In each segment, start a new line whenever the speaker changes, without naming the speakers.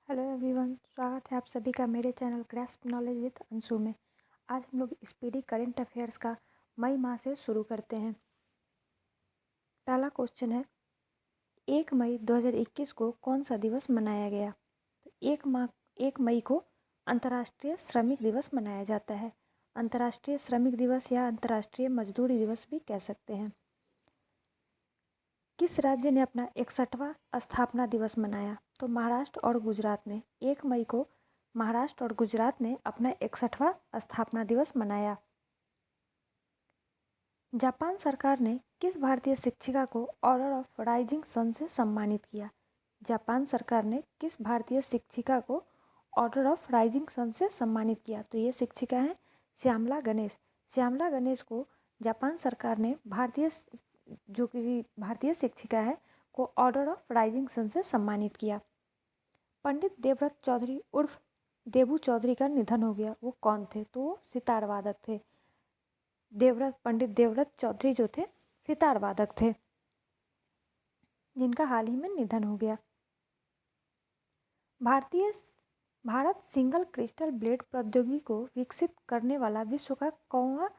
Hello everyone, स्वागत है आप सभी का मेरे channel grasp knowledge with Anshu में। आज हम लोग स्पीडी करंट अफेयर्स का मई माह से शुरू करते हैं। पहला क्वेश्चन है, 1 मई 2021 को कौन सा दिवस मनाया गया? तो 1 मई को अंतर्राष्ट्रीय श्रमिक दिवस मनाया जाता है। अंतर्राष्ट्रीय श्रमिक दिवस या अंतर्राष्ट्रीय मजदूरी दिवस भी कह सकते हैं। किस राज्य ने अपना 61वां स्थापना दिवस मनाया? तो महाराष्ट्र और गुजरात ने 1 मई को महाराष्ट्र और गुजरात ने अपना 61वां स्थापना दिवस मनाया। जापान सरकार ने किस भारतीय शिक्षिका को ऑर्डर ऑफ राइजिंग सन से सम्मानित किया? जापान सरकार ने किस भारतीय शिक्षिका को ऑर्डर ऑफ राइजिंग सन से सम्मानित किया? तो ये शिक्षिका हैं श्यामला गणेश। श्यामला गणेश को जापान सरकार ने भारतीय शिक्षिका है को ऑर्डर ऑफ राइजिंग सन से सम्मानित किया। पंडित देवव्रत चौधरी उर्फ देबू चौधरी का निधन हो गया। वो कौन थे? तो वो सितार वादक थे। पंडित देवव्रत चौधरी जो थे सितार वादक थे, जिनका हाल ही में निधन हो गया। भारत सिंगल क्रिस्टल ब्लेड प्रौद्योगिकी को विकसित करने वाला विश्व का कौनवा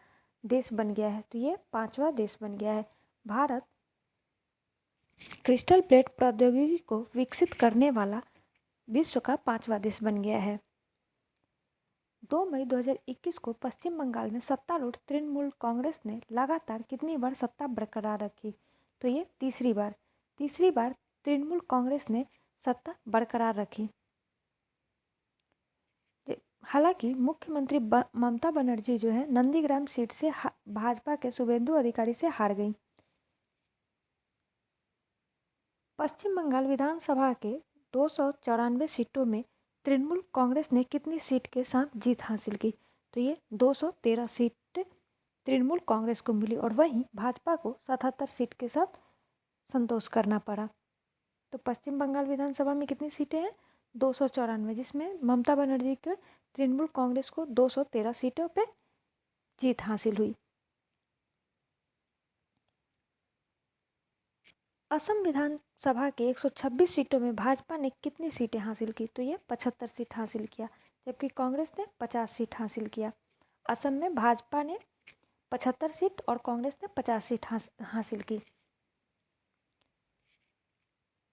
देश बन गया है? तो ये 5वां देश बन गया है। भारत क्रिस्टल प्लेट प्रौद्योगिकी को विकसित करने वाला विश्व का 5वां देश बन गया है। 2 मई 2021 को पश्चिम बंगाल में सत्तारूढ़ तृणमूल कांग्रेस ने लगातार कितनी बार सत्ता बरकरार रखी? तो ये तीसरी बार तृणमूल कांग्रेस ने सत्ता बरकरार रखी। हालांकि मुख्यमंत्री ममता बनर्जी जो है नंदीग्राम सीट से भाजपा के शुभेंदु अधिकारी से हार गई। पश्चिम बंगाल विधानसभा के 294 सीटों में तृणमूल कांग्रेस ने कितनी सीट के साथ जीत हासिल की? तो ये 213 सीट तृणमूल कांग्रेस को मिली और वहीं भाजपा को 77 सीट के साथ संतोष करना पड़ा। तो पश्चिम बंगाल विधानसभा में कितनी सीटें हैं? 294, जिसमें ममता बनर्जी के तृणमूल कांग्रेस को 213 सीटों पे जीत हासिल हुई। असम विधानसभा के 126 सीटों में भाजपा ने कितनी सीटें हासिल की? तो ये 75 सीट हासिल किया, जबकि कांग्रेस ने 50 सीट हासिल किया। असम में भाजपा ने 75 सीट और कांग्रेस ने 50 सीट हासिल की।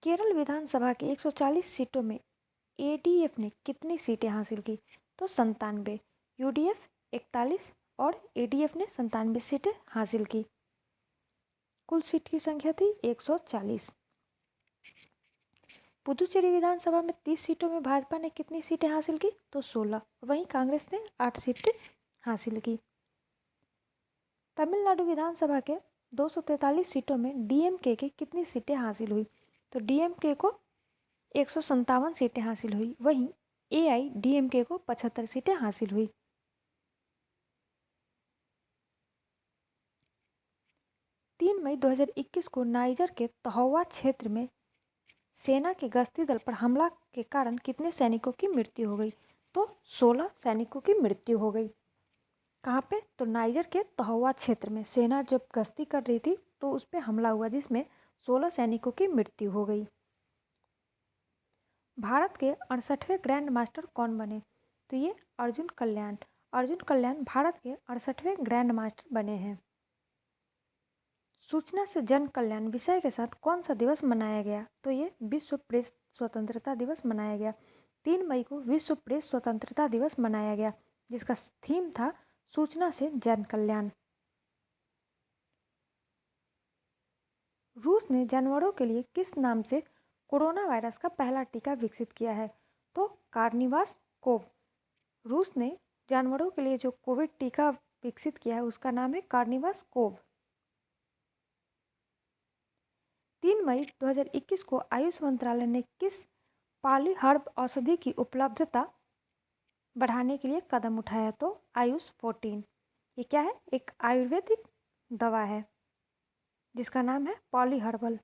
केरल विधानसभा के 140 सीटों में एडीएफ ने कितनी सीटें हासिल की? तो 97। यूडीएफ 41 और एडीएफ ने 97 सीटें हासिल की। कुल सीट की संख्या थी 140। पुदुचेरी विधानसभा में 30 सीटों में भाजपा ने कितनी सीटें हासिल की? तो 16। वहीं कांग्रेस ने 8 सीटें हासिल की। तमिलनाडु विधानसभा के 243 सीटों में डीएमके की कितनी सीटें हासिल हुई? तो डीएमके को 157 सीटें हासिल हुई। वहीं एआईडीएमके को 75 सीटें हासिल हुई। तीन मई 2021 को नाइजर के तहौवा क्षेत्र में सेना के गश्ती दल पर हमला के कारण कितने सैनिकों की मृत्यु हो गई? तो 16 सैनिकों की मृत्यु हो गई। कहाँ पे? तो नाइजर के तहौवा क्षेत्र में सेना जब गश्ती कर रही थी तो उस पर हमला हुआ, जिसमें 16 सैनिकों की मृत्यु हो गई। भारत के 68वें ग्रैंड मास्टर कौन बने? तो ये अर्जुन कल्याण भारत के 68वें ग्रैंड मास्टर बने हैं। सूचना से जन कल्याण विषय के साथ कौन सा दिवस मनाया गया? तो ये विश्व प्रेस स्वतंत्रता दिवस मनाया गया। 3 मई को विश्व प्रेस स्वतंत्रता दिवस मनाया गया, जिसका थीम था सूचना से जन कल्याण। रूस ने जानवरों के लिए किस नाम से कोरोना वायरस का पहला टीका विकसित किया है? तो कार्निवास कोव। रूस ने जानवरों के लिए जो कोविड टीका विकसित किया है उसका नाम है कार्निवास कोव। 3 मई 2021 को आयुष मंत्रालय ने किस पॉलीहर्ब औषधि की उपलब्धता बढ़ाने के लिए कदम उठाया? तो आयुष 14। ये क्या है? एक आयुर्वेदिक दवा है जिसका नाम है पॉलीहर्बल।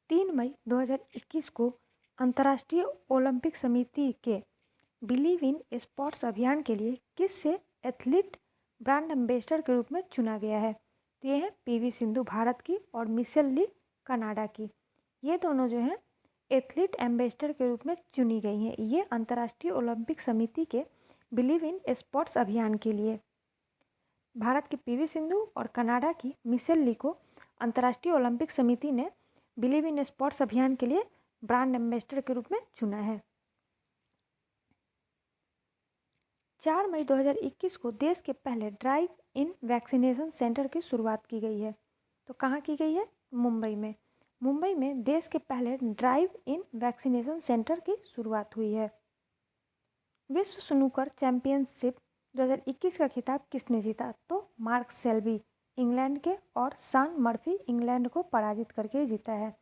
तीन मई 2021 को अंतर्राष्ट्रीय ओलंपिक समिति के बिलीव इन स्पोर्ट्स अभियान के लिए किस से एथलीट ब्रांड एम्बेसडर के रूप में चुना गया है? तो ये है पीवी सिंधु भारत की और मिशेल ली कनाडा की। ये दोनों जो हैं एथलीट एम्बेसडर के रूप में चुनी गई हैं। ये अंतर्राष्ट्रीय ओलंपिक समिति के बिलीव इन स्पोर्ट्स अभियान के लिए। भारत की पीवी सिंधु और कनाडा की मिशेल ली को अंतर्राष्ट्रीय ओलंपिक समिति ने बिलीव इन स्पोर्ट्स अभियान के लिए ब्रांड एम्बेसडर के रूप में चुना है। 4 मई 2021 को देश के पहले ड्राइव इन वैक्सीनेशन सेंटर की शुरुआत की गई है। तो कहाँ की गई है? मुंबई में। मुंबई में देश के पहले ड्राइव इन वैक्सीनेशन सेंटर की शुरुआत हुई है। विश्व स्नूकर चैंपियनशिप 2021 का खिताब किसने जीता? तो मार्क सेल्बी इंग्लैंड के और शॉन मर्फी इंग्लैंड को पराजित करके जीता है।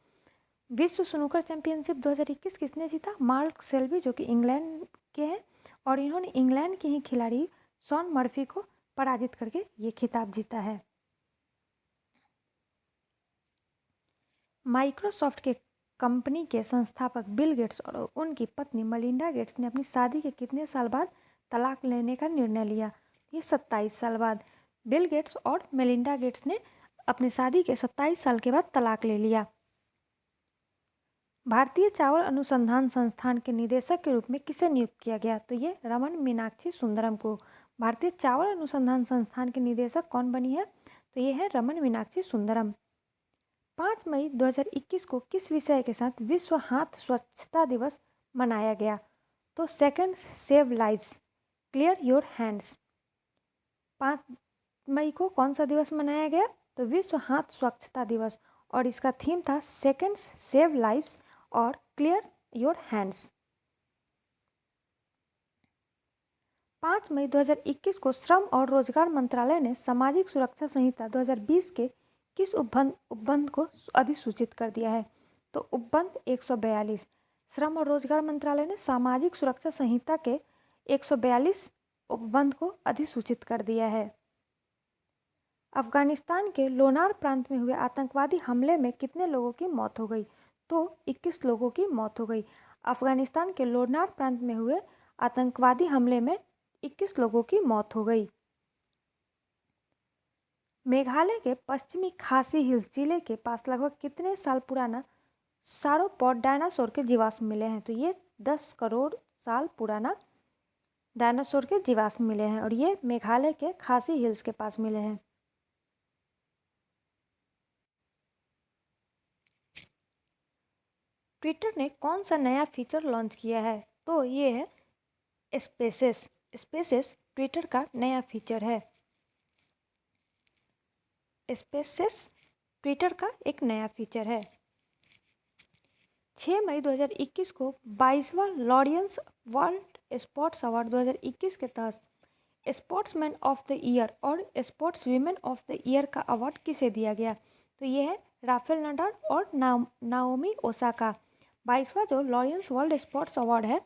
विश्व स्नूकर चैंपियनशिप 2021 किसने जीता? मार्क सेल्बी, जो कि इंग्लैंड के हैं, और इन्होंने इंग्लैंड के ही खिलाड़ी शॉन मर्फी को पराजित करके ये खिताब जीता है। माइक्रोसॉफ्ट के कंपनी के संस्थापक बिल गेट्स और उनकी पत्नी मलिंडा गेट्स ने अपनी शादी के कितने साल बाद तलाक लेने का निर्णय लिया? ये 27 साल बाद। बिल गेट्स और मेलिंडा गेट्स ने अपनी शादी के 27 साल के बाद तलाक ले लिया। भारतीय चावल अनुसंधान संस्थान के निदेशक के रूप में किसे नियुक्त किया गया? तो ये रमन मीनाक्षी सुंदरम को। भारतीय चावल अनुसंधान संस्थान के निदेशक कौन बनी है? तो ये है रमन मीनाक्षी सुंदरम। 5 मई 2021 को किस विषय के साथ विश्व हाथ स्वच्छता दिवस मनाया गया? तो seconds save lives, clear your hands. 5 मई को कौन सा दिवस मनाया गया? तो विश्व हाथ स्वच्छता दिवस, और इसका थीम था सेकंड्स सेव लाइव्स और क्लियर योर हैंड्स। 5 मई 2021 को श्रम और रोजगार मंत्रालय ने सामाजिक सुरक्षा संहिता 2020 के किस उपबंध को अधिसूचित कर दिया है? तो उपबंध 142। श्रम और रोजगार मंत्रालय ने सामाजिक सुरक्षा संहिता के 142 उपबंध को अधिसूचित कर दिया है। अफगानिस्तान के लोनार प्रांत में हुए आतंकवादी हमले में कितने लोगों की मौत हो गई? तो 21 लोगों की मौत हो गई। अफगानिस्तान के लोनार प्रांत में हुए आतंकवादी हमले में 21 लोगों की मौत हो गई। मेघालय के पश्चिमी खासी हिल्स जिले के पास लगभग कितने साल पुराना सारोपॉड डायनासोर के जीवाश्म मिले हैं? तो ये 10 करोड़ साल पुराना डायनासोर के जीवाश्म मिले हैं, और ये मेघालय के खासी हिल्स के पास मिले हैं। ट्विटर ने कौन सा नया फीचर लॉन्च किया है? तो ये है स्पेसेस। स्पेसेस ट्विटर का नया फीचर है। स्पेसेस ट्विटर का एक नया फीचर है। 6 मई 2021 को 22वां लॉरियंस वर्ल्ड स्पोर्ट्स अवार्ड 2021 के तहत स्पोर्ट्समैन ऑफ द ईयर और sports women of the year का अवार्ड किसे दिया गया? तो ये है राफेल नडाल और नाओमी ओसाका। 22वां जो लॉरियंस वर्ल्ड स्पोर्ट्स अवार्ड है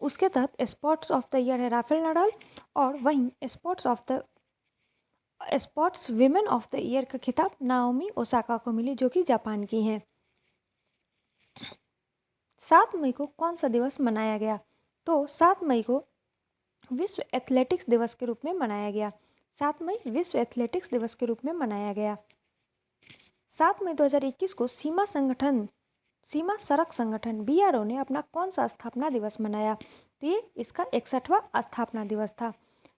उसके तहत स्पोर्ट्स ऑफ द ईयर है राफेल नडाल, और वहीं sports women of the year का खिताब नाओमी ओसाका को मिली, जो कि जापान की हैं। 7 मई को कौन सा दिवस मनाया गया? तो 7 मई को विश्व एथलेटिक्स दिवस के रूप में मनाया गया। 7 मई विश्व एथलेटिक्स दिवस के रूप में मनाया गया। 7 मई 2021 को सीमा सड़क संगठन BRO ने अपना कौन सा स्थापना दिवस मनाया? तो ये इसका 61वां स्थापना दिवस था।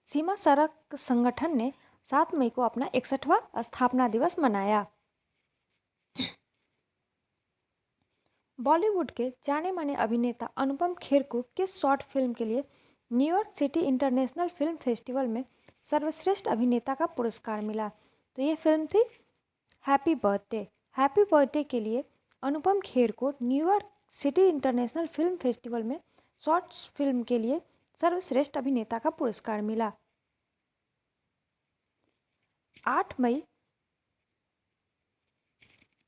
सीमा सड़क संगठन ने 7 मई को अपना 61वां स्थापना दिवस मनाया। बॉलीवुड के जाने माने अभिनेता अनुपम खेर को किस शॉर्ट फिल्म के लिए New York city international film festival में सर्वश्रेष्ठ अभिनेता का पुरस्कार मिला? तो ये फिल्म थी हैप्पी बर्थडे। हैप्पी बर्थडे के लिए अनुपम खेर को New York city international film festival में शॉर्ट फिल्म के लिए सर्वश्रेष्ठ अभिनेता का पुरस्कार मिला। 8 मई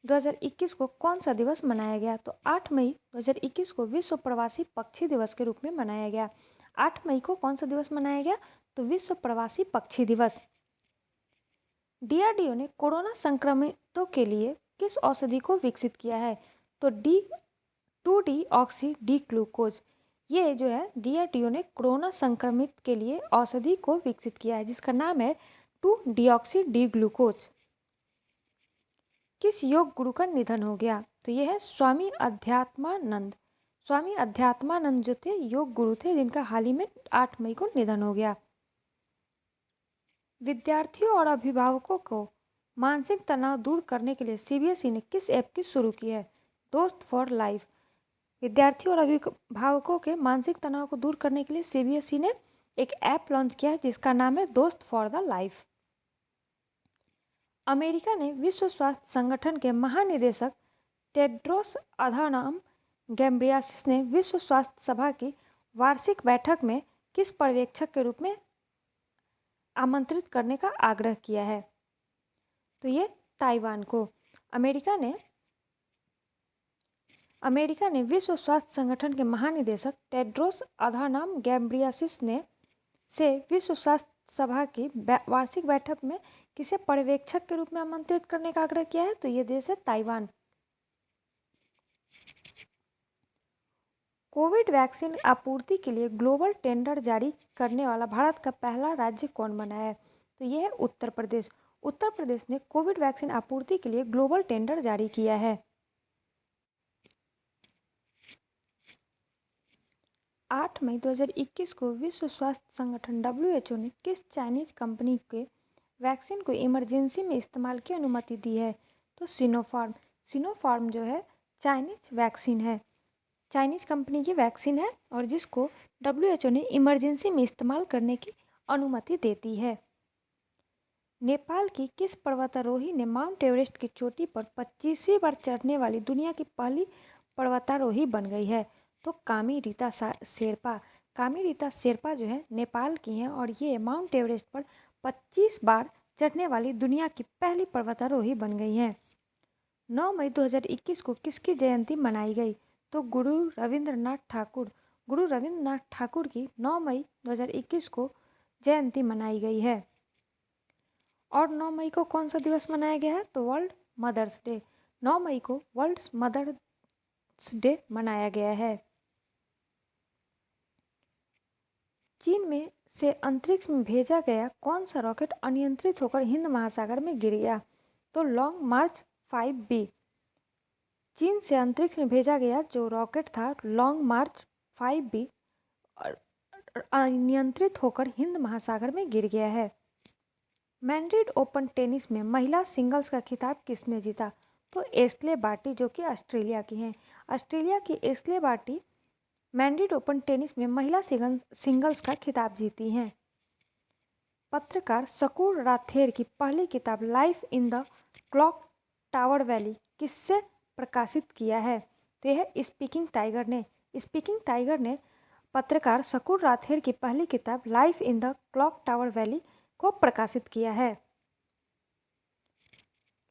2021 को कौन सा दिवस मनाया गया? तो 8 मई 2021 को विश्व प्रवासी पक्षी दिवस के रूप में मनाया गया। 8 मई को कौन सा दिवस मनाया गया? तो विश्व प्रवासी पक्षी दिवस। DRDO ने कोरोना संक्रमितों के लिए किस औषधि को विकसित किया है? तो 2-डीऑक्सी डी ग्लूकोज। ये जो है DRDO ने कोरोना संक्रमित के लिए औषधि को विकसित किया है, जिसका नाम है 2-डीऑक्सी डी ग्लूकोज। किस योग गुरु का निधन हो गया? तो ये है स्वामी अध्यात्मानंद। स्वामी अध्यात्मानंद जो थे योग गुरु थे, जिनका हाल ही में 8 मई को निधन हो गया। विद्यार्थियों और अभिभावकों को मानसिक तनाव दूर करने के लिए सीबीएसई ने किस ऐप की शुरू की है? दोस्त फॉर लाइफ। विद्यार्थियों और अभिभावकों के मानसिक तनाव को दूर करने के लिए सीबीएसई ने एक ऐप लॉन्च किया है जिसका नाम है दोस्त फॉर द लाइफ। अमेरिका ने विश्व स्वास्थ्य संगठन के महानिदेशक टेड्रोस अधानोम घेब्रेयेसस ने विश्व स्वास्थ्य सभा की वार्षिक बैठक में किस पर्यवेक्षक के रूप में आमंत्रित करने का आग्रह किया है? तो ये ताइवान को। अमेरिका ने विश्व स्वास्थ्य संगठन के महानिदेशक टेड्रोस अधानोम घेब्रेयेसस ने से विश्व स्वास्थ्य सभा की वार्षिक बैठक में किसे पर्यवेक्षक के रूप में आमंत्रित करने का आग्रह किया है? तो ये देश है ताइवान। कोविड वैक्सीन आपूर्ति के लिए ग्लोबल टेंडर जारी करने वाला भारत का पहला राज्य कौन बना है? तो ये है उत्तर प्रदेश। उत्तर प्रदेश ने कोविड वैक्सीन आपूर्ति के लिए ग्लोबल टेंडर जारी किया है। 8 मई 2021 को विश्व स्वास्थ्य संगठन WHO ने किस चाइनीज कंपनी के वैक्सीन को इमरजेंसी में इस्तेमाल की अनुमति दी है? तो सिनोफार्म। सिनोफार्म जो है चाइनीज वैक्सीन है, चाइनीज कंपनी की वैक्सीन है और जिसको WHO ने इमरजेंसी में इस्तेमाल करने की अनुमति देती है। नेपाल की किस पर्वतारोही ने माउंट एवरेस्ट की चोटी पर 25वीं बार चढ़ने वाली दुनिया की पहली पर्वतारोही बन गई है? तो कामी रीता शेरपा। कामी रीता शेरपा जो है नेपाल की हैं और ये माउंट एवरेस्ट पर 25 बार चढ़ने वाली दुनिया की पहली पर्वतारोही बन गई हैं। 9 मई 2021 को किसकी जयंती मनाई गई? तो गुरु रविंद्रनाथ ठाकुर। गुरु रविंद्रनाथ ठाकुर की 9 मई 2021 को जयंती मनाई गई है। और 9 मई को कौन सा दिवस मनाया गया है? तो वर्ल्ड मदर्स डे। 9 मई को वर्ल्ड मदर्स डे मनाया गया है। चीन में से अंतरिक्ष में भेजा गया कौन सा रॉकेट अनियंत्रित होकर हिंद महासागर में गिर गया? तो लॉन्ग मार्च 5B। चीन से अंतरिक्ष में भेजा गया जो रॉकेट था लॉन्ग मार्च 5B अनियंत्रित होकर हिंद महासागर में गिर गया है। मैड्रिड ओपन टेनिस में महिला सिंगल्स का खिताब किसने जीता? तो एश्ले बार्टी जो कि ऑस्ट्रेलिया की हैं। ऑस्ट्रेलिया की Ashleigh Barty Madrid open tennis में महिला सिंगल्स का खिताब जीती हैं। पत्रकार शकूर राथेर की पहली किताब life in the clock tower valley किससे प्रकाशित किया है? तो यह स्पीकिंग टाइगर ने। स्पीकिंग टाइगर ने पत्रकार शकूर राथेर की पहली किताब life in the clock tower valley को प्रकाशित किया है।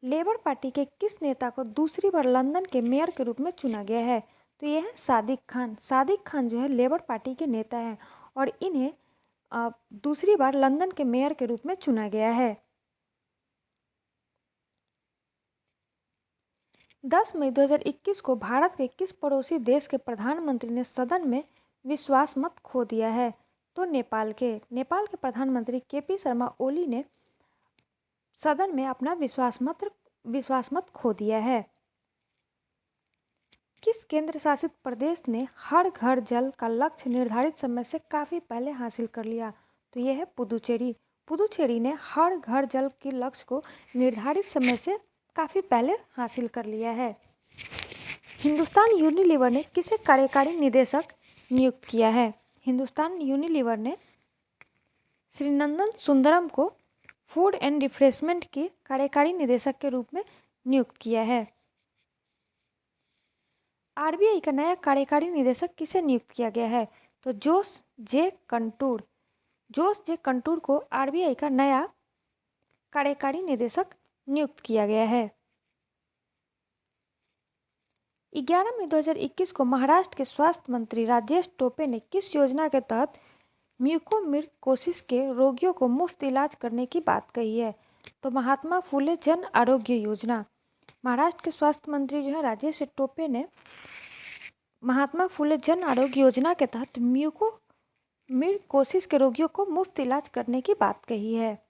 लेबर पार्टी के किस नेता को दूसरी बार लंदन के मेयर के रूप में चुना गया है? तो यह है सादिक खान। सादिक खान जो है लेबर पार्टी के नेता हैं और इन्हें दूसरी बार लंदन के मेयर के रूप में चुना गया है। 10 मई 2021 को भारत के किस पड़ोसी देश के प्रधानमंत्री ने सदन में विश्वास मत खो दिया है? तो नेपाल के प्रधानमंत्री केपी शर्मा ओली ने सदन में अपना विश्वास मत खो दिया है। किस केंद्र शासित प्रदेश ने हर घर जल का लक्ष्य निर्धारित समय से काफ़ी पहले हासिल कर लिया? तो यह है पुदुचेरी। पुदुचेरी ने हर घर जल के लक्ष्य को निर्धारित समय से काफ़ी पहले हासिल कर लिया है। हिंदुस्तान यूनिलीवर ने किसे कार्यकारी निदेशक नियुक्त किया है? हिंदुस्तान यूनिलीवर ने श्रीनंदन सुंदरम को फूड एंड रिफ्रेशमेंट के कार्यकारी निदेशक के रूप में नियुक्त किया है। आरबीआई का नया कार्यकारी निदेशक किसे नियुक्त किया गया है? तो जोस जे कंटूर। जोस जे कंटूर को आरबीआई का नया कार्यकारी निदेशक नियुक्त किया गया है। 11 मई 2021 को महाराष्ट्र के स्वास्थ्य मंत्री राजेश टोपे ने किस योजना के तहत म्यूकोमिर्कोसिस के रोगियों को मुफ्त इलाज करने की बात कही है? तो महात्मा फुले जन आरोग्य योजना। महाराष्ट्र के स्वास्थ्य मंत्री जो है राजेश टोपे ने महात्मा फुले जन आरोग्य योजना के तहत म्यूकोमिर्कोसिस के रोगियों को मुफ्त इलाज करने की बात कही है।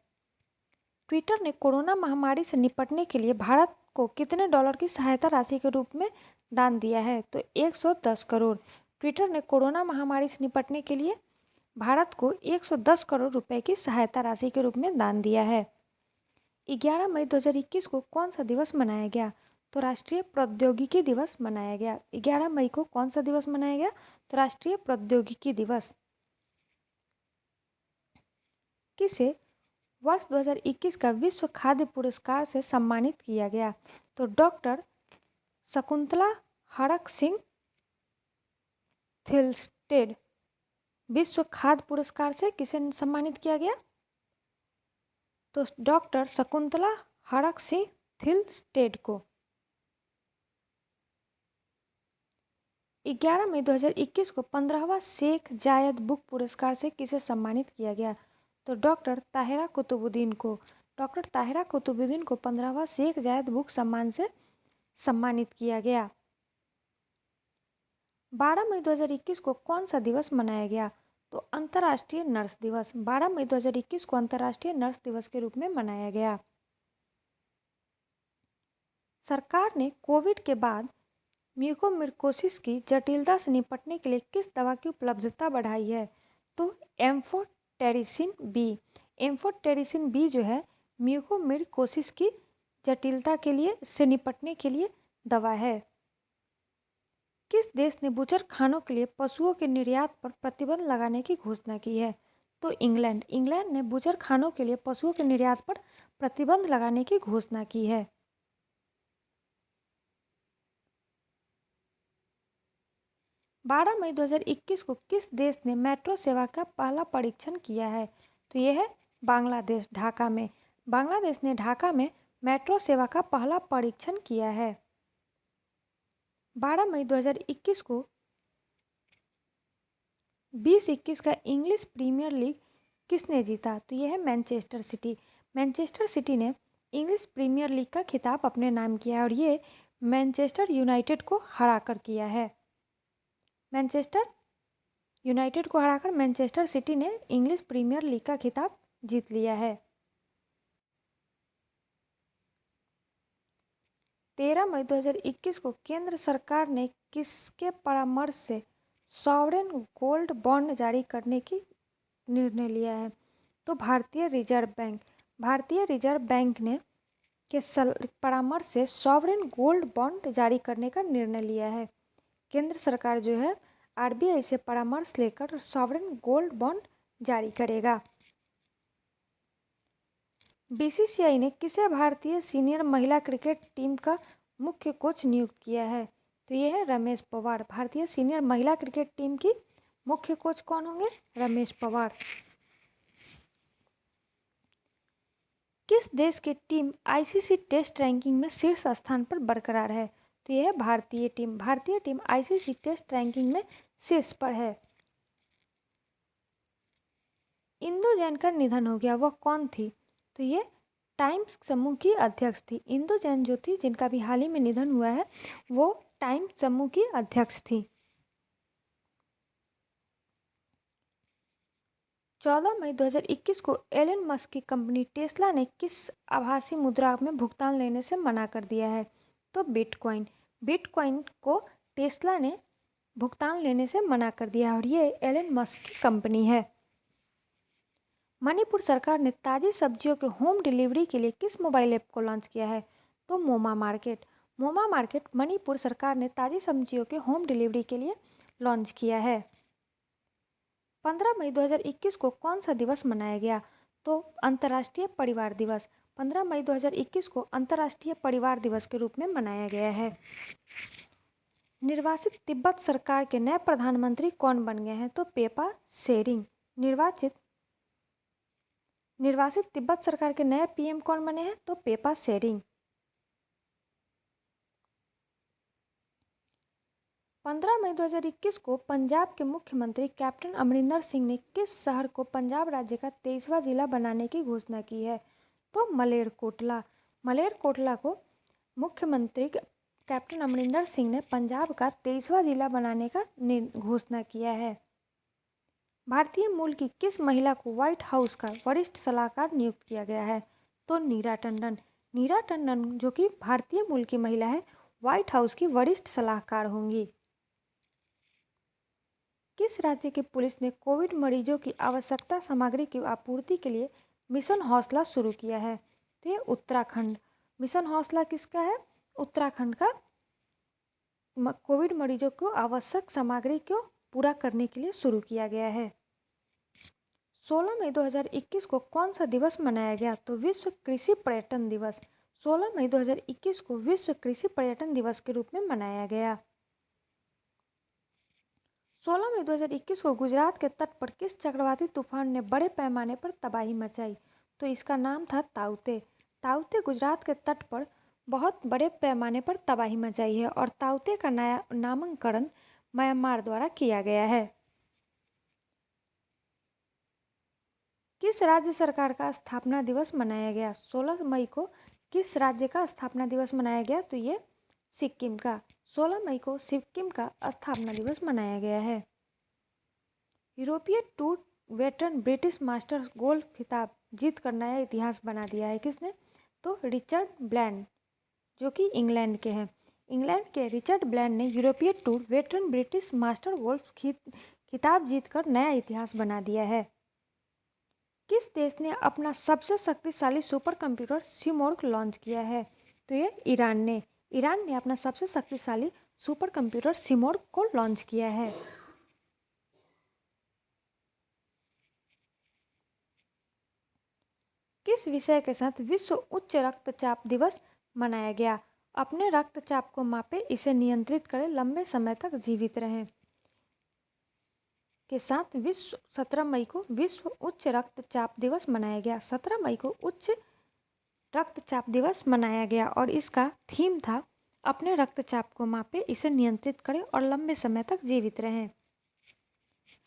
ट्विटर ने कोरोना महामारी से निपटने के लिए भारत को कितने डॉलर की सहायता राशि के रूप में दान दिया है? तो 110 करोड़। ट्विटर ने कोरोना महामारी से निपटने के लिए भारत को 110 करोड़ रुपए की सहायता राशि के रूप में दान दिया है। 11 मई 2021 को कौन सा दिवस मनाया गया? तो राष्ट्रीय प्रौद्योगिकी दिवस मनाया गया। 11 मई को कौन सा दिवस मनाया गया? तो राष्ट्रीय प्रौद्योगिकी दिवस। किसे वर्ष 2021 का विश्व खाद्य पुरस्कार से सम्मानित किया गया? तो डॉक्टर शकुंतला हड़क सिंह थिल्स्टेड। विश्व खाद्य पुरस्कार से किसे सम्मानित किया गया? तो डॉक्टर शकुंतला हड़क सिंह थिल्स्टेड को। 11 मई 2021 को 15वां शेख जायद बुक पुरस्कार से किसे सम्मानित किया गया? तो डॉक्टर ताहिरा कुतुबुद्दीन को। डॉक्टर ताहिरा कुतुबुद्दीन को 15वां शेख जायद बुक सम्मान से सम्मानित किया गया। 12 मई 2021 को कौन सा दिवस मनाया गया? तो अंतर्राष्ट्रीय नर्स दिवस। 12 मई 2021 को अंतर्राष्ट्रीय नर्स दिवस के रूप में मनाया गया। सरकार ने कोविड के बाद म्यूकोमिकोसिस की जटिलता से निपटने के लिए किस दवा की उपलब्धता बढ़ाई है? तो एम्फोटेरिसिन बी। एम्फोटेरिसिन बी जो है म्यूकोमिकोसिस की जटिलता के लिए से निपटने के लिए दवा है। किस देश ने बूचड़खानों के लिए पशुओं के निर्यात पर प्रतिबंध लगाने की घोषणा की है? तो इंग्लैंड। इंग्लैंड ने बूचड़खानों के लिए पशुओं के निर्यात पर प्रतिबंध लगाने की घोषणा की है। 12 मई 2021 को किस देश ने मेट्रो सेवा का पहला परीक्षण किया है? तो यह है बांग्लादेश, ढाका में। बांग्लादेश ने ढाका में मेट्रो सेवा का पहला परीक्षण किया है। 12 मई 2021 को 2021 का इंग्लिश प्रीमियर लीग किसने जीता? तो यह है मैनचेस्टर सिटी। मैनचेस्टर सिटी ने इंग्लिश प्रीमियर लीग का खिताब अपने नाम किया और ये मैनचेस्टर यूनाइटेड को हराकर किया है। मैनचेस्टर यूनाइटेड को हराकर मैनचेस्टर सिटी ने इंग्लिश प्रीमियर लीग का खिताब जीत लिया है। 13 मई 2021 को केंद्र सरकार ने किसके परामर्श से सॉवरेन गोल्ड बॉन्ड जारी करने की निर्णय लिया है? तो भारतीय रिजर्व बैंक। भारतीय रिजर्व बैंक ने के परामर्श से सॉवरेन गोल्ड बॉन्ड जारी करने का निर्णय लिया है। केंद्र सरकार जो है आरबीआई से परामर्श लेकर सॉवरेन गोल्ड बॉन्ड जारी करेगा। बीसीसीआई ने किसे भारतीय सीनियर महिला क्रिकेट टीम का मुख्य कोच नियुक्त किया है? तो यह है रमेश पवार। भारतीय सीनियर महिला क्रिकेट टीम की मुख्य कोच कौन होंगे? रमेश पवार। किस देश की टीम आईसीसी टेस्ट रैंकिंग में शीर्ष स्थान पर बरकरार है? तो यह है भारतीय टीम। भारतीय टीम आईसीसी टेस्ट रैंकिंग में शीर्ष पर है। इंदु जैन का निधन हो गया, वह कौन थी? तो ये टाइम्स समूह की अध्यक्ष थी। इंदु जैन जो थी, जिनका भी हाल ही में निधन हुआ है, वो टाइम्स समूह की अध्यक्ष थी। 14 मई 2021 को एलन मस्क की कंपनी टेस्ला ने किस आभासी मुद्रा में भुगतान लेने से मना कर दिया है? तो बिटकॉइन। बिटकॉइन को टेस्ला ने भुगतान लेने से मना कर दिया और ये एलन मस्क की कंपनी है। मणिपुर सरकार ने ताज़ी सब्जियों के होम डिलीवरी के लिए किस मोबाइल ऐप को लॉन्च किया है? तो मोमा मार्केट। मोमा मार्केट मणिपुर सरकार ने ताज़ी सब्जियों के होम डिलीवरी के लिए लॉन्च किया है। 15 मई 2021 को कौन सा दिवस मनाया गया? तो अंतर्राष्ट्रीय परिवार दिवस। 15 मई 2021 को अंतर्राष्ट्रीय परिवार दिवस के रूप में मनाया गया है। निर्वासित तिब्बत सरकार के नए प्रधानमंत्री कौन बन गए हैं? तो पेपा शेरिंग। निर्वासित तिब्बत सरकार के नए पीएम कौन बने हैं? तो पेपा शेरिंग। 15 मई 2021 को पंजाब के मुख्यमंत्री कैप्टन अमरिंदर सिंह ने किस शहर को पंजाब राज्य का 23वां जिला बनाने की घोषणा की है? तो मलेरकोटला। मलेरकोटला को मुख्यमंत्री कैप्टन अमरिंदर सिंह ने पंजाब का 23वां जिला बनाने का घोषणा किया है। भारतीय मूल की किस महिला को व्हाइट हाउस का वरिष्ठ सलाहकार नियुक्त किया गया है? तो नीरा टंडन जो कि भारतीय मूल की महिला है, व्हाइट हाउस की वरिष्ठ सलाहकार होंगी। किस राज्य की पुलिस ने कोविड मरीजों की आवश्यकता सामग्री की आपूर्ति के लिए मिशन हौसला शुरू किया है? तो ये उत्तराखंड। मिशन हौसला किसका है? उत्तराखंड का। कोविड मरीजों को आवश्यक सामग्री को पूरा करने के लिए शुरू किया गया है। 16 मई 2021 को कौन सा दिवस मनाया गया? तो विश्व कृषि पर्यटन दिवस। 16 मई 2021 को विश्व कृषि पर्यटन दिवस के रूप में मनाया गया। 16 मई 2021 को गुजरात के तट पर किस चक्रवाती तूफान ने बड़े पैमाने पर तबाही मचाई? तो इसका नाम था ताउते। ताउते गुजरात के तट पर बहुत बड़े पैमाने पर तबाही मचाई है और ताउते का नया नामकरण म्यांमार द्वारा किया गया है। किस राज्य सरकार का स्थापना दिवस मनाया गया? 16 मई को किस राज्य का स्थापना दिवस मनाया गया? तो ये सिक्किम का। 16 मई को सिक्किम का स्थापना दिवस मनाया गया है। यूरोपीय tour veteran British masters golf खिताब जीत कर नया इतिहास बना दिया है। किसने? तो रिचर्ड ब्लैंड जो कि इंग्लैंड के हैं। इंग्लैंड के रिचर्ड ब्लैंड ने यूरोपीय tour veteran British master golf खिताब जीतकर नया इतिहास बना दिया है। किस देश ने अपना सबसे शक्तिशाली सुपर कंप्यूटर सिमोर्ग लॉन्च किया है? तो ये ईरान ने। ईरान ने अपना सबसे शक्तिशाली सुपर कंप्यूटर सिमोर्ग को लॉन्च किया है। किस विषय के साथ विश्व उच्च रक्तचाप दिवस मनाया गया? अपने रक्तचाप को मापें, इसे नियंत्रित करें, लंबे समय तक जीवित रहें के साथ विश्व 17 मई को विश्व उच्च रक्तचाप दिवस मनाया गया। 17 मई को उच्च रक्तचाप दिवस मनाया गया और इसका थीम था अपने रक्तचाप को मापें, इसे नियंत्रित करें और लंबे समय तक जीवित रहें।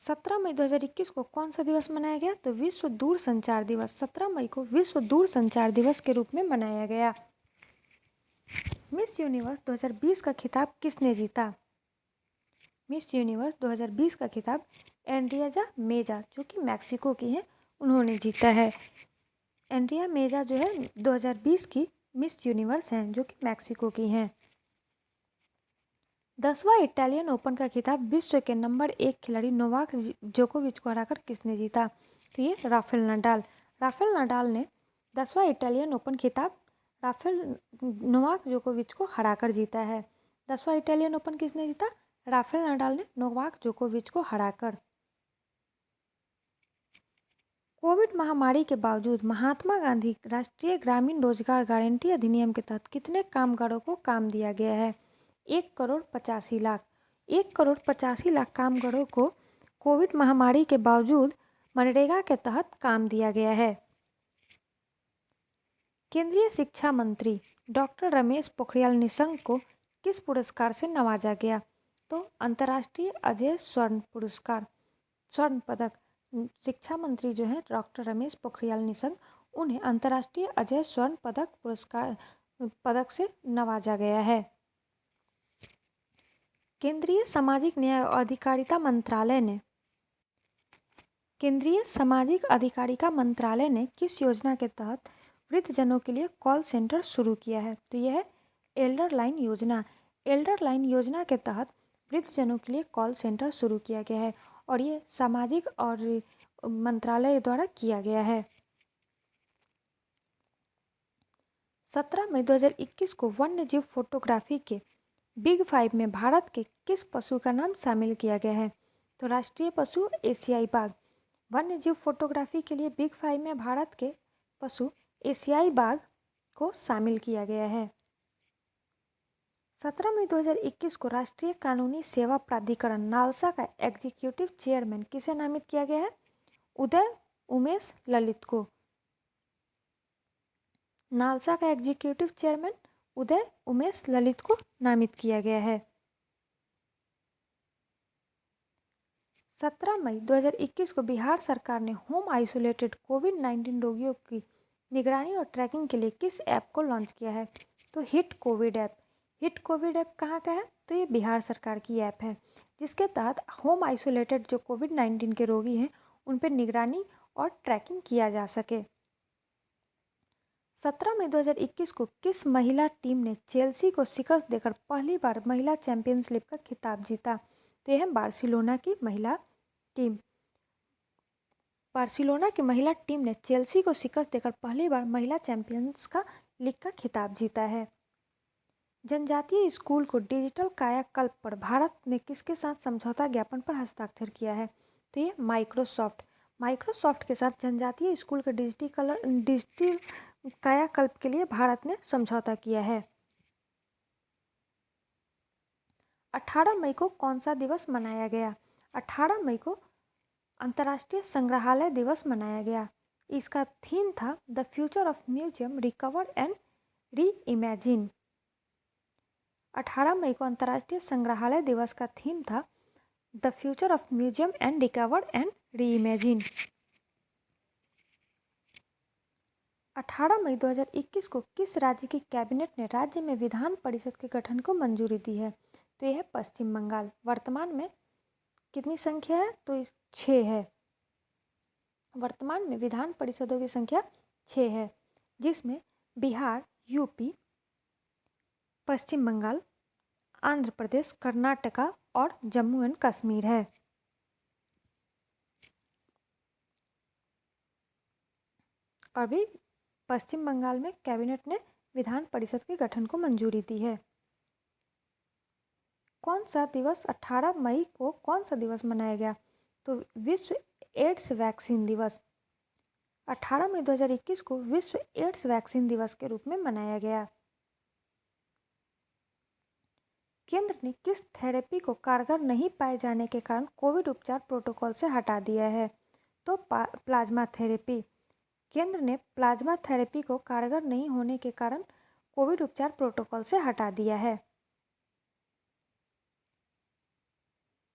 17 मई 2021 को कौन सा दिवस मनाया गया? तो विश्व दूरसंचार दिवस। 17 मई को विश्व दूरसंचार दिवस के रूप में मनाया गया। मिस यूनिवर्स 2020 का खिताब किसने जीता? मिस यूनिवर्स 2020 का खिताब एंड्रियाजा मेजा जो कि मैक्सिको की हैं, उन्होंने जीता है। एंड्रिया मेजा जो है 2020 की मिस यूनिवर्स हैं जो कि मैक्सिको की हैं। 10वां इटालियन ओपन का खिताब विश्व के नंबर 1 खिलाड़ी नोवाक जोकोविच को हराकर किसने जीता? तो ये राफेल नडाल। राफेल नडाल ने 10वां इटालियन ओपन खिताब राफेल नोवाक जोकोविच को हराकर जीता है। 10वां इटालियन ओपन किसने जीता? राफेल नडाल ने नोवाक जोकोविच को हराकर। कोविड महामारी के बावजूद महात्मा गांधी राष्ट्रीय ग्रामीण रोजगार गारंटी अधिनियम के तहत कितने कामगारों को काम दिया गया है? 1,85,00,000। 1,85,00,000 कामगारों को कोविड महामारी के बावजूद मनरेगा के तहत काम दिया गया है। केंद्रीय शिक्षा मंत्री डॉक्टर रमेश पोखरियाल निशंक को किस पुरस्कार से नवाजा गया? तो अंतर्राष्ट्रीय अजय स्वर्ण पुरस्कार, स्वर्ण पदक। शिक्षा मंत्री जो है डॉक्टर रमेश पोखरियाल निशंक, उन्हें अंतर्राष्ट्रीय अजय स्वर्ण पदक से नवाजा गया है। केंद्रीय सामाजिक न्याय और अधिकारिता मंत्रालय ने किस योजना के तहत वृद्धजनों के लिए कॉल सेंटर शुरू किया है? तो यह है एल्डर लाइन योजना। एल्डर लाइन योजना के तहत वृद्धजनों के लिए कॉल सेंटर शुरू किया गया है और ये सामाजिक और मंत्रालय द्वारा किया गया है। 17 मई 2021 को वन्य जीव फोटोग्राफी के बिग 5 में भारत के किस पशु का नाम शामिल किया गया है? तो राष्ट्रीय पशु एशियाई बाघ। वन्य जीव फोटोग्राफी के लिए बिग 5 में भारत के पशु एशियाई बाघ को शामिल किया गया है। 17 मई 2021 को राष्ट्रीय कानूनी सेवा प्राधिकरण नालसा का एग्जीक्यूटिव चेयरमैन किसे नामित किया गया है? उदय उमेश ललित को। नालसा का एग्जीक्यूटिव चेयरमैन उदय उमेश ललित को नामित किया गया है। 17 मई 2021 को बिहार सरकार ने होम आइसोलेटेड कोविड-19 रोगियों की निगरानी और ट्रैकिंग के लिए किस ऐप को लॉन्च किया है? तो hit Covid app. Hit Covid app कहाँ का है? तो ये बिहार सरकार की ऐप है जिसके तहत होम आइसोलेटेड जो कोविड-19 के रोगी हैं उन पर निगरानी और ट्रैकिंग किया जा सके। 17 मई 2021 को किस महिला टीम ने चेल्सी को शिकस्त देकर पहली बार महिला चैंपियंस लीग का खिताब जीता? तो यह है बार्सिलोना की महिला टीम। बार्सिलोना की महिला टीम ने चेल्सी को शिकस्त देकर पहली बार महिला चैंपियंस का लीग का खिताब जीता है। जनजातीय स्कूल को डिजिटल कायाकल्प पर भारत ने किसके साथ समझौता ज्ञापन पर हस्ताक्षर किया है? तो ये माइक्रोसॉफ्ट के साथ जनजातीय स्कूल के डिजिटल कायाकल्प के लिए भारत ने समझौता किया है। 18 मई को कौन सा दिवस मनाया गया? 18 मई को अंतर्राष्ट्रीय संग्रहालय दिवस मनाया गया। इसका थीम था the future of museum recover and re imagine. 18 मई को अंतर्राष्ट्रीय संग्रहालय दिवस का थीम था the future of museum and recover and re imagine. 18 मई 2021 को किस राज्य की कैबिनेट ने राज्य में विधान परिषद के गठन को मंजूरी दी है? तो यह है पश्चिम बंगाल। वर्तमान में कितनी संख्या है? तो 6 है। वर्तमान में विधान परिषदों की संख्या 6 है, जिसमें बिहार, यूपी, पश्चिम बंगाल, आंध्र प्रदेश, कर्नाटका और जम्मू एंड कश्मीर है। अभी पश्चिम बंगाल में कैबिनेट ने विधान परिषद के गठन को मंजूरी दी है। कौन सा दिवस 18 मई को कौन सा दिवस मनाया गया? तो विश्व एड्स वैक्सीन दिवस। 18 मई 2021 को विश्व एड्स वैक्सीन दिवस के रूप में मनाया गया। केंद्र ने किस थेरेपी को कारगर नहीं पाए जाने के कारण कोविड उपचार प्रोटोकॉल से हटा दिया है? तो प्लाज्मा थेरेपी। केंद्र ने प्लाज्मा थेरेपी को कारगर नहीं होने के कारण कोविड उपचार प्रोटोकॉल से हटा दिया है।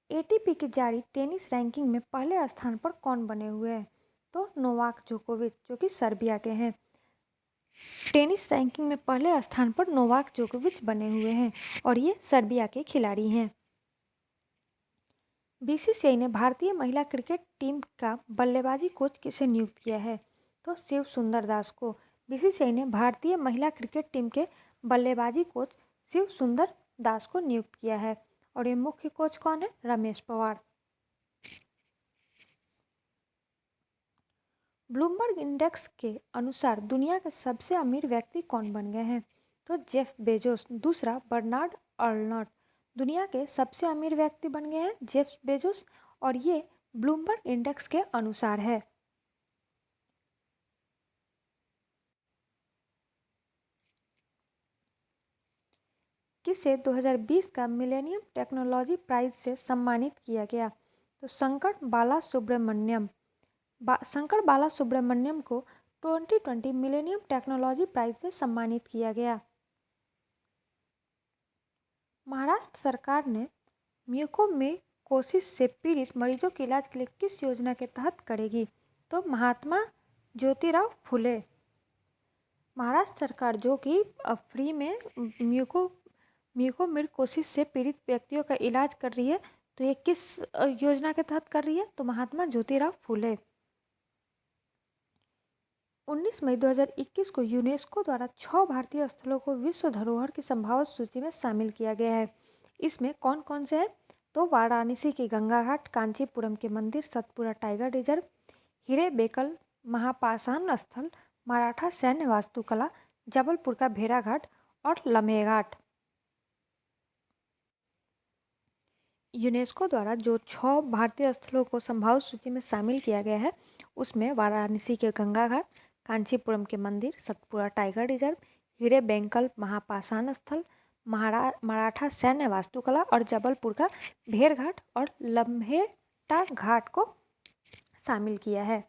एटीपी की जारी टेनिस रैंकिंग में पहले स्थान पर कौन बने हुए हैं? तो नोवाक जोकोविच, जो कि सर्बिया के हैं। टेनिस रैंकिंग में पहले स्थान पर नोवाक जोकोविच बने हुए हैं और ये सर्बिया के खिलाड़ी हैं। बीसीसीआई ने भारतीय महिला क्रिकेट टीम का बल्लेबाजी कोच किसे नियुक्त किया है? तो शिव सुंदर दास को। बीसीसीआई ने भारतीय महिला क्रिकेट टीम के बल्लेबाजी कोच शिव सुंदर दास को नियुक्त किया है और ये मुख्य कोच कौन है? रमेश पवार। ब्लूमबर्ग इंडेक्स के अनुसार दुनिया के सबसे अमीर व्यक्ति कौन बन गए हैं? तो जेफ बेजोस। दूसरा बर्नार्ड अर्नोल्ट दुनिया के सबसे अमीर व्यक्ति बन गए हैं, जेफ बेजोस, और ये ब्लूमबर्ग इंडेक्स के अनुसार है। किसे 2020 का मिलेनियम टेक्नोलॉजी प्राइज से सम्मानित किया गया? तो शंकर बाला सुब्रमण्यम को 2020 मिलेनियम टेक्नोलॉजी प्राइज से सम्मानित किया गया। महाराष्ट्र सरकार ने म्यूकोरमाइकोसिस से पीड़ित मरीजों के इलाज के लिए किस योजना के तहत करेगी? तो महात्मा ज्योतिराव फुले। महाराष्ट्र सरकार जो कि फ्री में म्यूकोरमाइकोसिस से पीड़ित व्यक्तियों का इलाज कर रही है, तो ये किस योजना के तहत कर रही है? तो महात्मा ज्योतिराव फुले। 19 मई 2021 को यूनेस्को द्वारा 6 भारतीय स्थलों को विश्व धरोहर की संभावित सूची में शामिल किया गया है। इसमें कौन कौन से हैं? तो वाराणसी की गंगा घाट, कांचीपुरम के मंदिर, सतपुरा टाइगर रिजर्व, हिरेबेकल महापाषाण स्थल, मराठा सैन्य वास्तुकला, जबलपुर का भेड़ाघाट और लम्हेघाट। यूनेस्को द्वारा जो 6 भारतीय स्थलों को संभावित सूची में शामिल किया गया है, उसमें वाराणसी के गंगा घाट, कांचीपुरम के मंदिर, सतपुरा टाइगर रिजर्व, हिरेबेंकल महापाषाण स्थल, मराठा सैन्य वास्तुकला और जबलपुर का भेड़घाट और लम्हेटा घाट को शामिल किया है।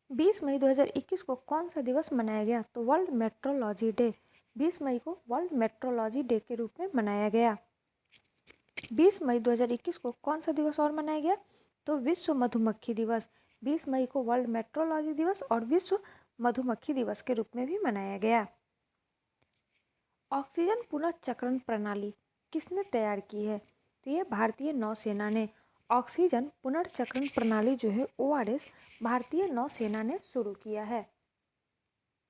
बीस मई 2021 को कौन सा दिवस मनाया गया? तो वर्ल्ड मेट्रोलॉजी डे। 20 मई को वर्ल्ड मेट्रोलॉजी डे के रूप में मनाया गया। 20 मई 2021 को कौन सा दिवस और मनाया गया? तो विश्व मधुमक्खी दिवस। 20 मई को वर्ल्ड मेट्रोलॉजी दिवस और विश्व मधुमक्खी दिवस के रूप में भी मनाया गया। ऑक्सीजन पुनर्चक्रण प्रणाली किसने तैयार की है? तो ये भारतीय नौसेना ने। ऑक्सीजन पुनर्चक्रण प्रणाली जो है ORS भारतीय नौसेना ने शुरू किया है,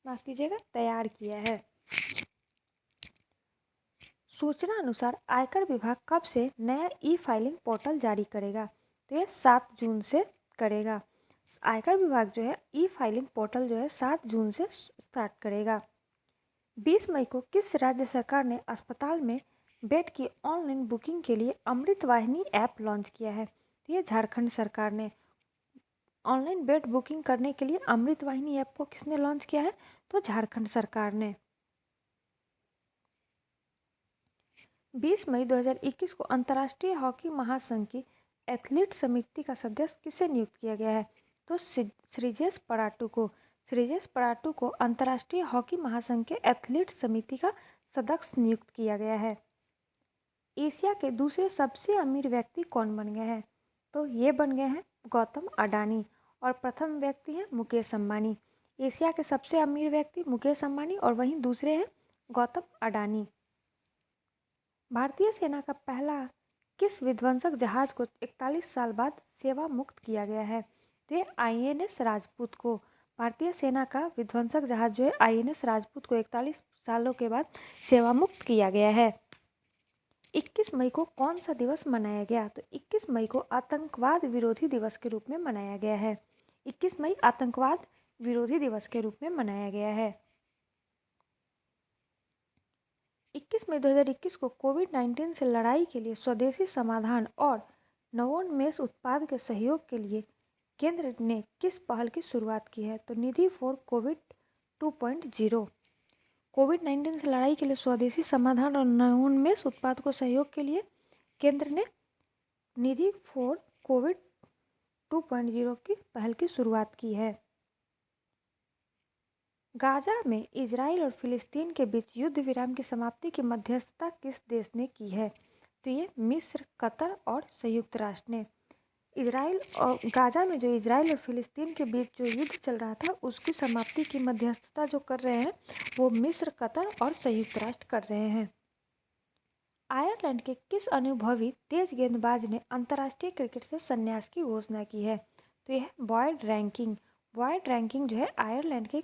माफ कीजिएगा तैयार किया है। सूचना अनुसार आयकर विभाग कब से नया E-फाइलिंग पोर्टल जारी करेगा? तो ये 7 जून से करेगा। आयकर विभाग जो है E-फाइलिंग पोर्टल जो है 7 जून से स्टार्ट करेगा। 20 मई को किस राज्य सरकार ने अस्पताल में बेड की ऑनलाइन बुकिंग के लिए अमृत वाहिनी ऐप लॉन्च किया है? तो ये झारखंड सरकार ने ऑनलाइन बेड बुकिंग करने के लिए अमृत वाहिनी ऐप को किसने लॉन्च किया है? तो झारखंड सरकार ने। 20 मई 2021 को अंतर्राष्ट्रीय हॉकी महासंघ की एथलीट समिति का सदस्य किसे नियुक्त किया गया है? तो श्रीजेश पराटू को। श्रीजेश पराटू को अंतर्राष्ट्रीय हॉकी महासंघ के एथलीट समिति का सदस्य नियुक्त किया गया है। एशिया के दूसरे सबसे अमीर व्यक्ति कौन बन गए हैं? तो ये बन गए हैं गौतम अडानी, और प्रथम व्यक्ति हैं मुकेश अंबानी। एशिया के सबसे अमीर व्यक्ति मुकेश अंबानी और वहीं दूसरे हैं गौतम अडानी। भारतीय सेना का पहला किस विध्वंसक जहाज को 41 साल बाद सेवा मुक्त किया गया है? तो ये INS राजपूत को। भारतीय सेना का विध्वंसक जहाज जो है INS राजपूत को 41 सालों के बाद सेवा मुक्त किया गया है। 21 मई को कौन सा दिवस मनाया गया? तो 21 मई को आतंकवाद विरोधी दिवस के रूप में मनाया गया है। 21 मई आतंकवाद विरोधी दिवस के रूप में मनाया गया है। 21 मई 2021 को कोविड-19 से लड़ाई के लिए स्वदेशी समाधान और नवोन्मेष उत्पाद के सहयोग के लिए केंद्र ने किस पहल की शुरुआत की है? तो निधि फॉर कोविड 2.0। कोविड-19 से लड़ाई के लिए स्वदेशी समाधान और नवोन्मेष उत्पाद को सहयोग के लिए केंद्र ने निधि फॉर कोविड 2.0 की पहल की शुरुआत की है। गाजा में इजराइल और फिलिस्तीन के बीच युद्ध विराम की समाप्ति की मध्यस्थता किस देश ने की है? तो ये मिस्र, कतर और संयुक्त राष्ट्र ने। इजराइल और गाजा में जो इजराइल और फिलिस्तीन के बीच जो युद्ध चल रहा था उसकी समाप्ति की मध्यस्थता जो कर रहे हैं वो मिस्र, कतर और संयुक्त राष्ट्र कर रहे हैं। आयरलैंड के किस अनुभवी तेज गेंदबाज ने अंतर्राष्ट्रीय क्रिकेट से संन्यास की घोषणा की है? तो यह बॉयड रैंकिंग। बॉयड रैंकिंग जो है आयरलैंड के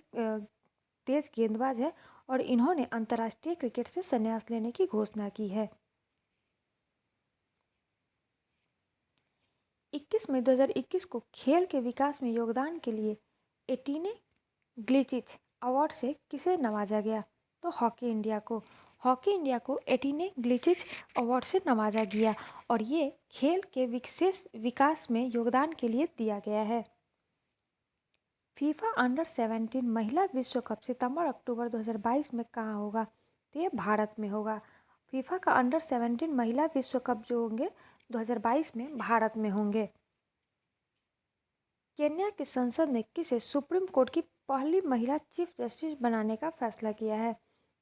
तेज गेंदबाज है और इन्होंने अंतर्राष्ट्रीय क्रिकेट से संन्यास लेने की घोषणा की है। 21 मई 2021 को खेल के विकास में योगदान के लिए एटीने ग्लिचिच अवार्ड से किसे नवाजा गया? तो हॉकी इंडिया को। हॉकी इंडिया को एटीने ग्लिचिच अवार्ड से नवाजा गया और ये खेल के विशेष विकास में योगदान के लिए दिया गया है। फीफा अंडर 17 महिला विश्व कप सितंबर-अक्टूबर 2022 में कहाँ होगा? तो ये भारत में होगा। फीफा का अंडर 17 महिला विश्व कप जो होंगे 2022 में भारत में होंगे। केन्या की संसद ने किसे सुप्रीम कोर्ट की पहली महिला चीफ जस्टिस बनाने का फैसला किया है?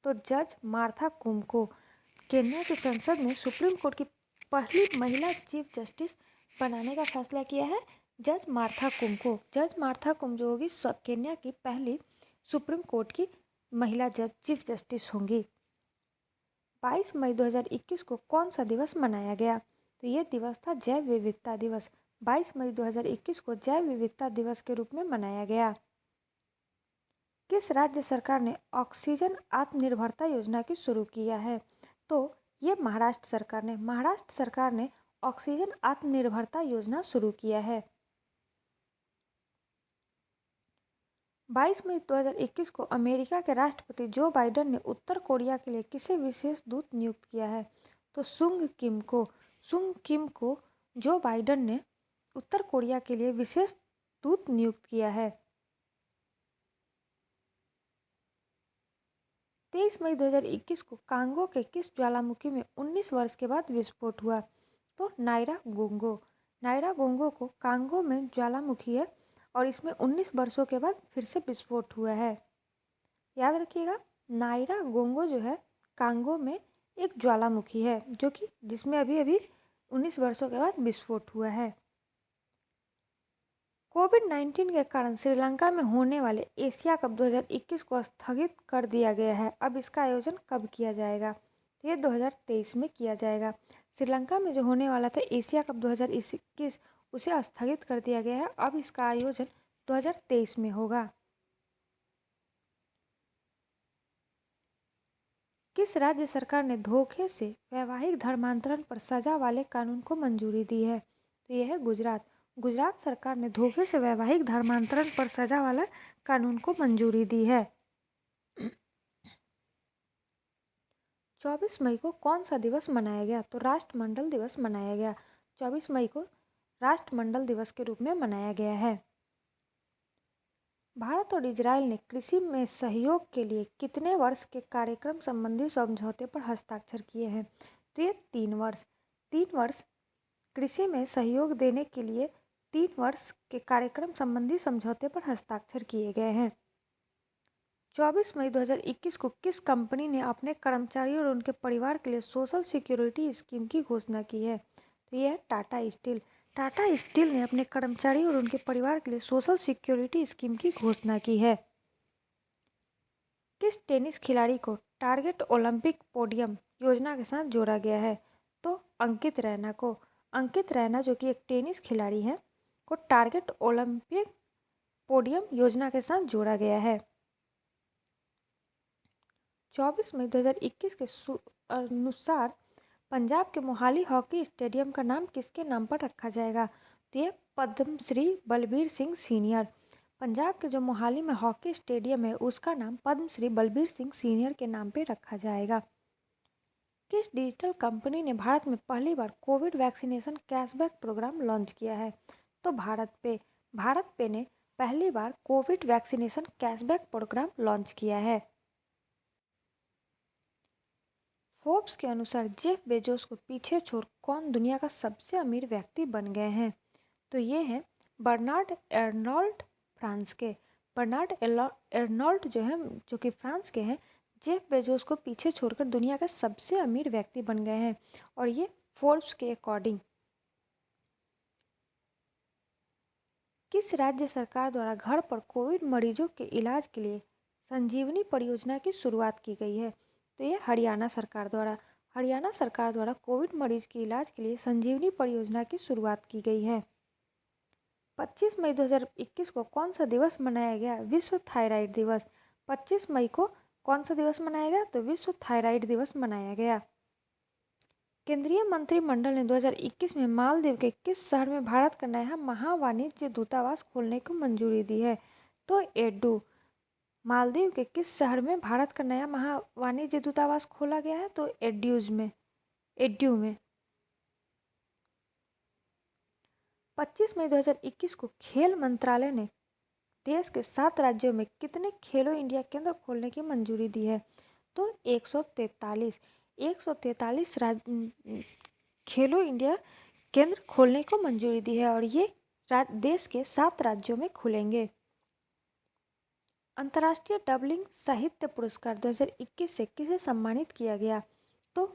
तो जज मार्था कुम को। केन्या की संसद ने सुप्रीम कोर्ट की पहली महिला चीफ जस्टिस बनाने का फैसला किया है जज मार्था कुम को। जज मार्था कुम जो होगी केन्या की पहली सुप्रीम कोर्ट की महिला जज चीफ जस्टिस होंगी। 22 मई 2021 को कौन सा दिवस मनाया गया? तो ये दिवस था जैव विविधता दिवस। 22 मई 2021 को जैव विविधता दिवस के रूप में मनाया गया। किस राज्य सरकार ने ऑक्सीजन आत्मनिर्भरता योजना की शुरू किया है? तो ये महाराष्ट्र सरकार ने। महाराष्ट्र सरकार ने ऑक्सीजन आत्मनिर्भरता योजना शुरू किया है। 22 मई 2021 को अमेरिका के राष्ट्रपति जो बाइडेन ने उत्तर कोरिया के लिए किसे विशेष दूत नियुक्त किया है? तो सुंग किम को। सुंग किम को जो बाइडेन ने उत्तर कोरिया के लिए विशेष दूत नियुक्त किया है। 23 मई 2021 को कांगो के किस ज्वालामुखी में 19 वर्ष के बाद विस्फोट हुआ? तो नायरा गोंगो। नायरा गोंगो को कांगो में ज्वालामुखी है और इसमें 19 वर्षों के बाद फिर से विस्फोट हुआ है। याद रखिएगा, नायरा गोंगो जो है कांगो में एक ज्वालामुखी है जो कि जिसमें अभी अभी 19 वर्षों के बाद विस्फोट हुआ है। कोविड-19 के कारण श्रीलंका में होने वाले एशिया कप 2021 को स्थगित कर दिया गया है। अब इसका आयोजन कब किया जाएगा? तो ये 2023 में किया जाएगा। श्रीलंका में जो होने वाला था एशिया कप 2021 उसे स्थगित कर दिया गया है। अब इसका आयोजन 2023 में होगा। किस राज्य सरकार ने धोखे से वैवाहिक धर्मांतरण पर सजा वाले कानून को मंजूरी दी है? तो यह है गुजरात। गुजरात सरकार ने धोखे से वैवाहिक धर्मांतरण पर सजा वाला कानून को मंजूरी दी है। 24 मई को कौन सा दिवस मनाया गया? तो राष्ट्रमंडल दिवस मनाया गया। 24 मई को राष्ट्रमंडल दिवस के रूप में मनाया गया है। भारत और इजराइल ने कृषि में सहयोग के लिए कितने वर्ष के कार्यक्रम संबंधी समझौते पर हस्ताक्षर किए हैं? तो ये 3 वर्ष। 3 वर्ष कृषि में सहयोग देने के लिए 3 वर्ष के कार्यक्रम संबंधी समझौते पर हस्ताक्षर किए गए हैं। 24 मई 2021 को किस कंपनी ने अपने कर्मचारियों और उनके परिवार के लिए सोशल सिक्योरिटी स्कीम की घोषणा की है? तो यह है टाटा स्टील। टाटा स्टील ने अपने कर्मचारियों और उनके परिवार के लिए सोशल सिक्योरिटी स्कीम की घोषणा की है। किस टेनिस खिलाड़ी को टारगेट ओलंपिक पोडियम योजना के साथ जोड़ा गया है? तो अंकित रैना को। अंकित रैना जो कि एक टेनिस खिलाड़ी हैं को टारगेट ओलंपिक पोडियम योजना के साथ जोड़ा गया है। 24 मई 2021 के अनुसार पंजाब के मोहाली हॉकी स्टेडियम का नाम किसके नाम पर रखा जाएगा? तो ये पद्मश्री बलबीर सिंह सीनियर। पंजाब के जो मोहाली में हॉकी स्टेडियम है उसका नाम पद्मश्री बलबीर सिंह सीनियर के नाम पर रखा जाएगा। किस डिजिटल कंपनी ने भारत में पहली बार covid vaccination cashback program launch किया है? तो भारत पे। भारत पे ने पहली बार covid vaccination cashback program launch किया है। फोर्ब्स के अनुसार जेफ बेजोस को पीछे छोड़ कौन दुनिया का सबसे अमीर व्यक्ति बन गए हैं? तो ये हैं बर्नार्ड एर्नोल्ट फ्रांस के। बर्नार्ड एर्नोल्ट जो है जो कि फ्रांस के हैं, जेफ बेजोस को पीछे छोड़कर दुनिया का सबसे अमीर व्यक्ति बन गए हैं और ये फोर्ब्स के अकॉर्डिंग। किस राज्य सरकार द्वारा घर पर कोविड मरीजों के इलाज के लिए संजीवनी परियोजना की शुरुआत की गई है? तो ये हरियाणा सरकार द्वारा। हरियाणा सरकार द्वारा कोविड मरीज के इलाज के लिए संजीवनी परियोजना की शुरुआत की गई है। 25 मई 2021 को कौन सा दिवस मनाया गया? विश्व थायराइड दिवस। 25 मई को कौन सा दिवस मनाया गया? तो विश्व थायराइड दिवस मनाया गया। केंद्रीय मंत्रिमंडल ने 2021 में मालदीव के किस शहर में भारत का नया महावाणिज्य दूतावास खोलने को मंजूरी दी है? तो एडू। मालदीव के किस शहर में भारत का नया महावाणिज्य दूतावास खोला गया है? तो एड्यू में। 25 मई 2021 को खेल मंत्रालय ने देश के 7 राज्यों में कितने खेलो इंडिया केंद्र खोलने की मंजूरी दी है? तो 143। 143 खेलो इंडिया केंद्र खोलने को मंजूरी दी है और ये देश के 7 राज्यों में खुलेंगे। अंतर्राष्ट्रीय डबलिंग साहित्य पुरस्कार 2021 से किसे सम्मानित किया गया? तो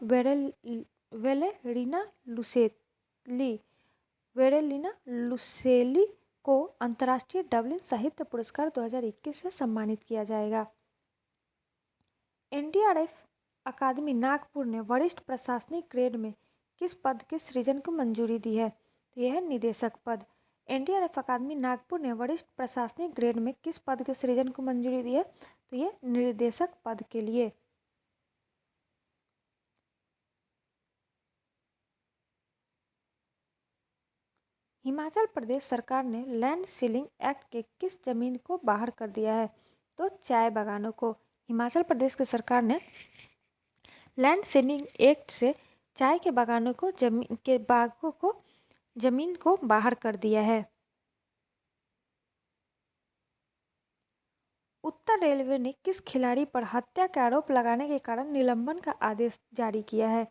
वेरेलिना लुसेली को अंतर्राष्ट्रीय डबलिंग साहित्य पुरस्कार 2021 से सम्मानित किया जाएगा। एनडीआरएफ अकादमी नागपुर ने वरिष्ठ प्रशासनिक ग्रेड में किस पद के सृजन को मंजूरी दी है? तो यह है निदेशक पद। एनडीआरएफ अकादमी नागपुर ने वरिष्ठ प्रशासनिक ग्रेड में किस पद के सृजन को मंजूरी दी है? तो ये निर्देशक पद के लिए। हिमाचल प्रदेश सरकार ने लैंड सीलिंग एक्ट के किस जमीन को बाहर कर दिया है? तो चाय बागानों को। हिमाचल प्रदेश की सरकार ने लैंड सीलिंग एक्ट से चाय के बागानों को जमीन को बाहर कर दिया है। उत्तर रेलवे ने किस खिलाड़ी पर हत्या के आरोप लगाने के कारण निलंबन का आदेश जारी किया है?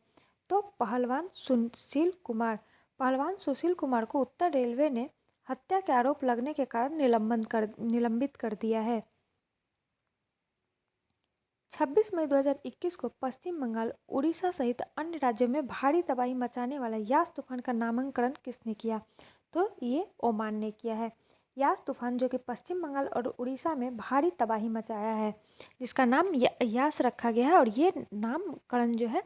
तो पहलवान सुशील कुमार। पहलवान सुशील कुमार को उत्तर रेलवे ने हत्या के आरोप लगने के कारण निलंबित कर दिया है। 26 मई 2021 को पश्चिम बंगाल, उड़ीसा सहित अन्य राज्यों में भारी तबाही मचाने वाला यास तूफान का नामकरण किसने किया? तो ये ओमान ने किया है। यास तूफान जो कि पश्चिम बंगाल और उड़ीसा में भारी तबाही मचाया है, जिसका नाम यास रखा गया है और ये नामकरण जो है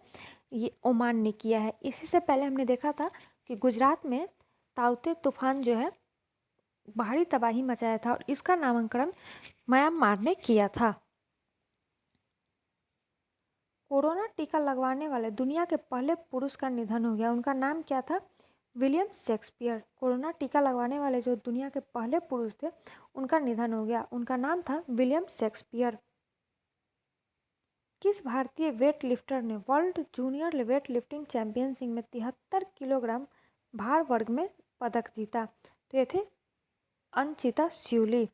ये ओमान ने किया है। इसी से पहले हमने देखा था कि गुजरात में ताउते तूफान जो है भारी तबाही मचाया था और इसका नामकरण म्यांमार ने किया था। कोरोना टीका लगवाने वाले दुनिया के पहले पुरुष का निधन हो गया। उनका नाम क्या था? William Shakespeare. कोरोना टीका लगवाने वाले जो दुनिया के पहले पुरुष थे उनका निधन हो गया। उनका नाम था विलियम शेक्सपियर। किस भारतीय वेट लिफ्टर ने world junior weight lifting championship में 73 किलोग्राम भार वर्ग में पदक जीता? तो ये थे अंचिता श्यूली।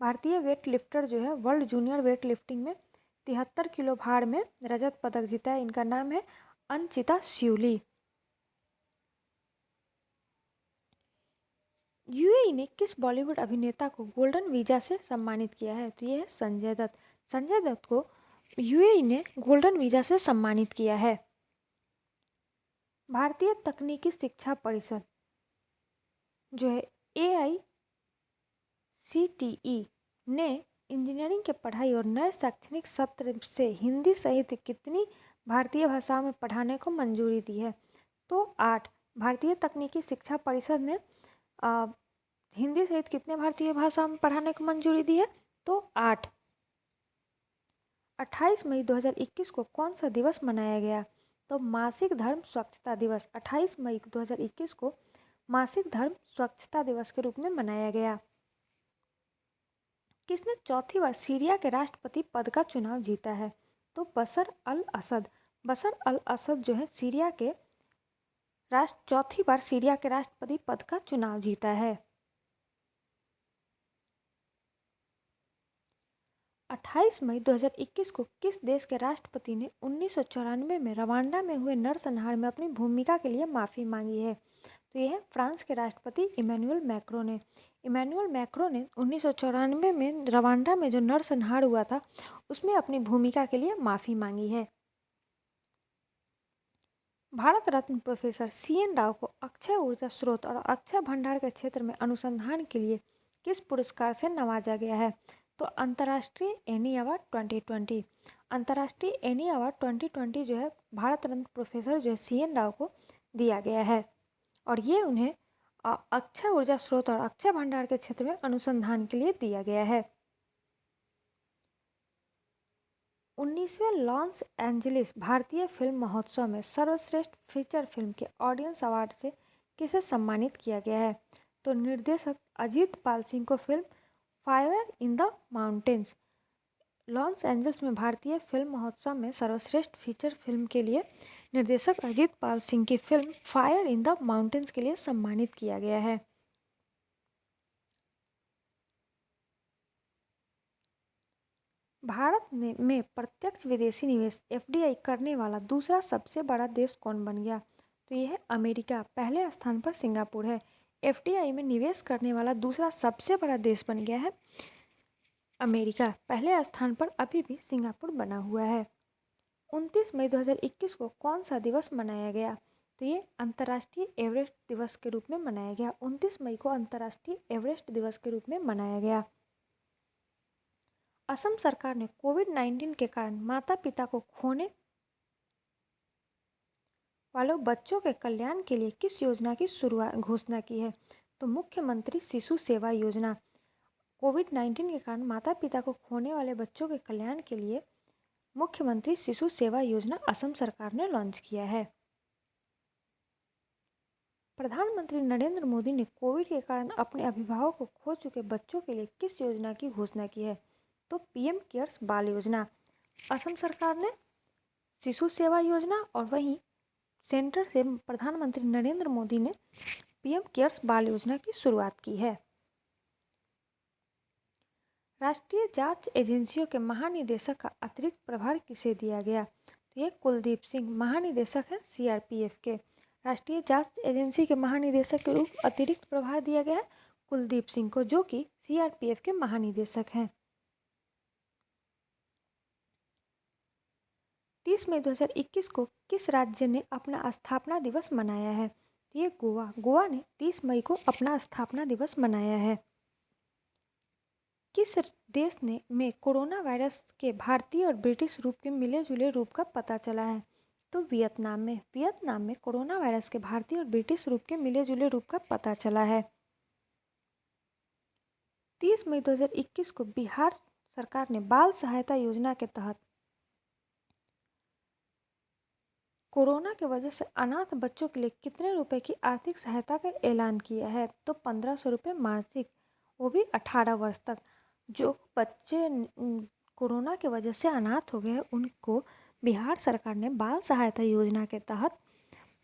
भारतीय वेट लिफ्टर जो है वर्ल्ड जूनियर वेट लिफ्टिंग में 73 किलो भार में रजत पदक जीता है। इनका नाम है अंचिता श्यूली। यूएई ने किस बॉलीवुड अभिनेता को गोल्डन वीजा से सम्मानित किया है? तो ये है संजय दत्त। संजय दत्त को यूएई ने गोल्डन वीजा से सम्मानित किया है। भारतीय तकनीकी शिक्षा परिषद जो है AICTE ने इंजीनियरिंग के पढ़ाई और नए शैक्षणिक सत्र से हिंदी सहित कितनी भारतीय भाषाओं में पढ़ाने को मंजूरी दी है? तो 8। भारतीय तकनीकी शिक्षा परिषद ने हिंदी सहित कितने भारतीय भाषाओं में पढ़ाने को मंजूरी दी है? तो 8। 28 मई 2021 को कौन सा दिवस मनाया गया? तो मासिक धर्म स्वच्छता दिवस। 28 मई 2021 को मासिक धर्म स्वच्छता दिवस के रूप में मनाया गया। किसने चौथी बार सीरिया के राष्ट्रपति पद का चुनाव जीता है? तो बशर अल असद। बशर अल असद जो है सीरिया के चौथी बार सीरिया के राष्ट्रपति पद का चुनाव जीता है। 28 मई 2021 को किस देश के राष्ट्रपति ने 1994 में रवांडा में हुए नरसंहार में अपनी भूमिका के लिए माफ़ी मांगी है? तो यह है फ्रांस के राष्ट्रपति इमैनुअल मैक्रो ने। इमैनुअल मैक्रो ने 1994 में रवांडा में जो नरसंहार हुआ था उसमें अपनी भूमिका के लिए माफ़ी मांगी है। भारत रत्न प्रोफेसर CN राव को अक्षय ऊर्जा स्रोत और अक्षय भंडार के क्षेत्र में अनुसंधान के लिए किस पुरस्कार से नवाजा गया है? तो अंतर्राष्ट्रीय एनी अवार्ड 2020। अंतर्राष्ट्रीय एनी अवार्ड 2020 जो है भारत रत्न प्रोफेसर जो है CN राव को दिया गया है और ये उन्हें अक्षय ऊर्जा स्रोत और अक्षय भंडार के क्षेत्र में अनुसंधान के लिए दिया गया है। 19वें लॉस एंजलिस भारतीय फिल्म महोत्सव में सर्वश्रेष्ठ फीचर फिल्म के ऑडियंस अवार्ड से किसे सम्मानित किया गया है? तो निर्देशक अजीत पाल सिंह को film fire in the mountains. Los Angeles में भारतीय फिल्म महोत्सव में सर्वश्रेष्ठ फीचर फिल्म के लिए निर्देशक अजीत पाल सिंह की film fire in the mountains के लिए सम्मानित किया गया है। भारत में प्रत्यक्ष विदेशी निवेश FDI करने वाला दूसरा सबसे बड़ा देश कौन बन गया? तो यह है अमेरिका। पहले स्थान पर सिंगापुर है। FDI में निवेश करने वाला दूसरा सबसे बड़ा देश बन गया है अमेरिका। पहले स्थान पर अभी भी सिंगापुर बना हुआ है। 29 मई 2021 को कौन सा दिवस मनाया गया? तो ये अंतर्राष्ट्रीय एवरेस्ट दिवस के रूप में मनाया गया। 29 मई को अंतर्राष्ट्रीय एवरेस्ट दिवस के रूप में मनाया गया। असम सरकार ने कोविड-19 के कारण माता पिता को खोने वालों बच्चों के कल्याण के लिए किस योजना की घोषणा की है? तो मुख्यमंत्री शिशु सेवा योजना। कोविड-19 के कारण माता पिता को खोने वाले बच्चों के कल्याण के लिए मुख्यमंत्री शिशु सेवा योजना असम सरकार ने लॉन्च किया है। प्रधानमंत्री नरेंद्र मोदी ने कोविड के कारण अपने अभिभावक को खो चुके बच्चों के लिए किस योजना की घोषणा की है? तो PM केयर्स बाल योजना। असम सरकार ने शिशु सेवा योजना और वहीं सेंटर से प्रधानमंत्री नरेंद्र मोदी ने PM केयर्स बाल योजना की शुरुआत की है। राष्ट्रीय जांच एजेंसियों के महानिदेशक का अतिरिक्त प्रभार किसे दिया गया? तो ये कुलदीप सिंह महानिदेशक हैं CRPF के। राष्ट्रीय जांच एजेंसी के महानिदेशक के रूप अतिरिक्त प्रभार दिया गया है कुलदीप सिंह को, जो कि CRPF के महानिदेशक हैं। 30 मई 2021 को किस राज्य ने अपना स्थापना दिवस मनाया है? ये गोवा। गोवा ने 30 मई को अपना स्थापना दिवस मनाया है। किस देश में कोरोना वायरस के भारतीय और ब्रिटिश रूप के मिले जुले रूप का पता चला है? तो वियतनाम में कोरोना वायरस के भारतीय और ब्रिटिश रूप के मिले जुले रूप का पता चला है। 30 मई 2021 को बिहार सरकार ने बाल सहायता योजना के तहत कोरोना की वजह से अनाथ बच्चों के लिए कितने रुपए की आर्थिक सहायता का ऐलान किया है? तो 1500 रुपये मासिक, वो भी 18 वर्ष तक। जो बच्चे कोरोना की वजह से अनाथ हो गए हैं उनको बिहार सरकार ने बाल सहायता योजना के तहत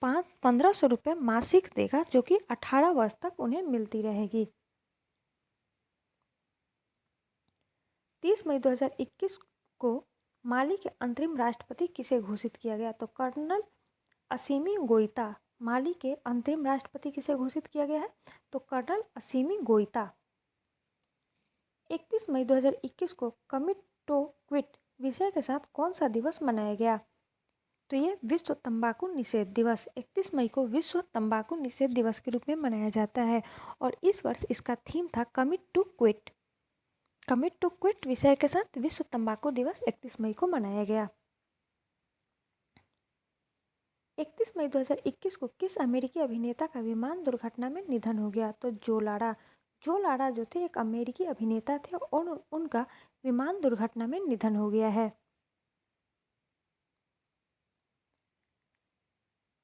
1500 रुपये मासिक देगा, जो कि 18 वर्ष तक उन्हें मिलती रहेगी। 30 मई 2021 को माली के अंतरिम राष्ट्रपति किसे घोषित किया गया? तो कर्नल असीमी गोइता। माली के अंतरिम राष्ट्रपति किसे घोषित किया गया है? तो कर्नल असीमी गोइता। 31 मई 2021 को कमिट टू क्विट विषय के साथ कौन सा दिवस मनाया गया? तो ये विश्व तंबाकू निषेध दिवस 31 मई को विश्व तंबाकू निषेध दिवस के रूप में मनाया जाता है और इस वर्ष इसका थीम था commit to quit. Commit to quit विषय के साथ विश्व तंबाकू दिवस 31 मई को मनाया गया। 31 मई 2021 को किस अमेरिकी अभिनेता का विमान दुर्घटना में निधन हो गया? तो जो लाड़ा जो थे एक अमेरिकी अभिनेता थे और उनका विमान दुर्घटना में निधन हो गया है।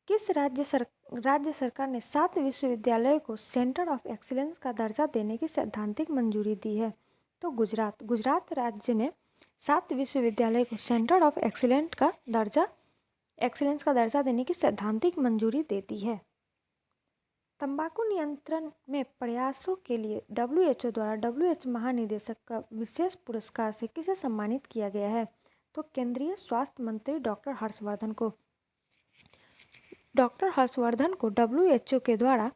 किस राज्य सरकार ने 7 विश्वविद्यालयों को सेंटर ऑफ एक्सीलेंस का दर्जा देने की सैद्धांतिक मंजूरी दी है? तो गुजरात राज्य ने 7 विश्वविद्यालयों को सेंटर ऑफ एक्सीलेंस का दर्जा देने की सैद्धांतिक मंजूरी देती है। तंबाकू नियंत्रण में प्रयासों के लिए WHO द्वारा WHO महानिदेशक का विशेष पुरस्कार से किसे सम्मानित किया गया है? तो केंद्रीय स्वास्थ्य मंत्री डॉक्टर हर्षवर्धन को WHO के द्वारा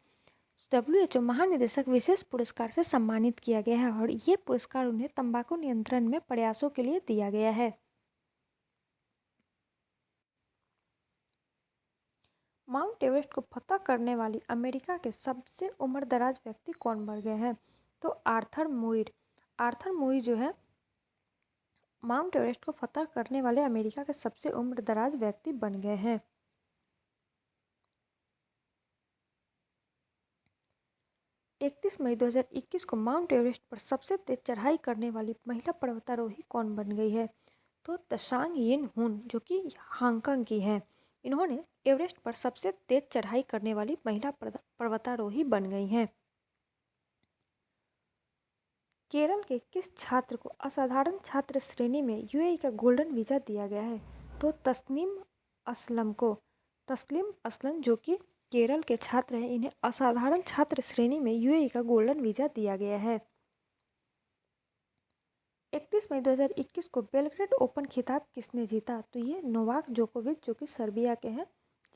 WHO महानिदेशक विशेष पुरस्कार से सम्मानित किया गया है और ये पुरस्कार उन्हें तंबाकू नियंत्रण में प्रयासों के लिए दिया गया है। माउंट एवरेस्ट को फतह करने वाली अमेरिका के सबसे उम्रदराज व्यक्ति कौन बन गए हैं? तो आर्थर मुइर जो है माउंट एवरेस्ट को फतह करने वाले अमेरिका के सबसे उम्रदराज व्यक्ति बन गए हैं। 31 मई 2021 को माउंट एवरेस्ट पर सबसे तेज चढ़ाई करने वाली महिला पर्वतारोही कौन बन गई है? तो त्सांग यिन हुन, जो कि हांगकांग की है। इन्होंने एवरेस्ट पर सबसे तेज चढ़ाई करने वाली महिला पर्वतारोही बन गई हैं। केरल के किस छात्र को असाधारण छात्र श्रेणी में यूएई का गोल्डन वीजा दिया गया है? तो तस्नीम असलम जो कि केरल के छात्र हैं, इन्हें असाधारण छात्र श्रेणी में यूएई का गोल्डन वीजा दिया गया है। 31 मई 2021 को बेलग्रेड ओपन खिताब किसने जीता? तो ये नोवाक जोकोविच, जो कि सर्बिया के हैं,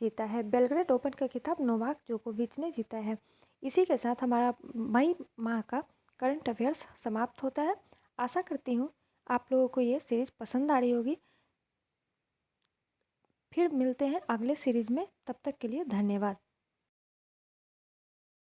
जीता है। बेलग्रेड ओपन का खिताब नोवाक जोकोविच ने जीता है। इसी के साथ हमारा मई माह का करंट अफेयर्स समाप्त होता है। आशा करती हूँ आप लोगों को ये सीरीज़ पसंद आ रही होगी। फिर मिलते हैं अगले सीरीज़ में, तब तक के लिए धन्यवाद।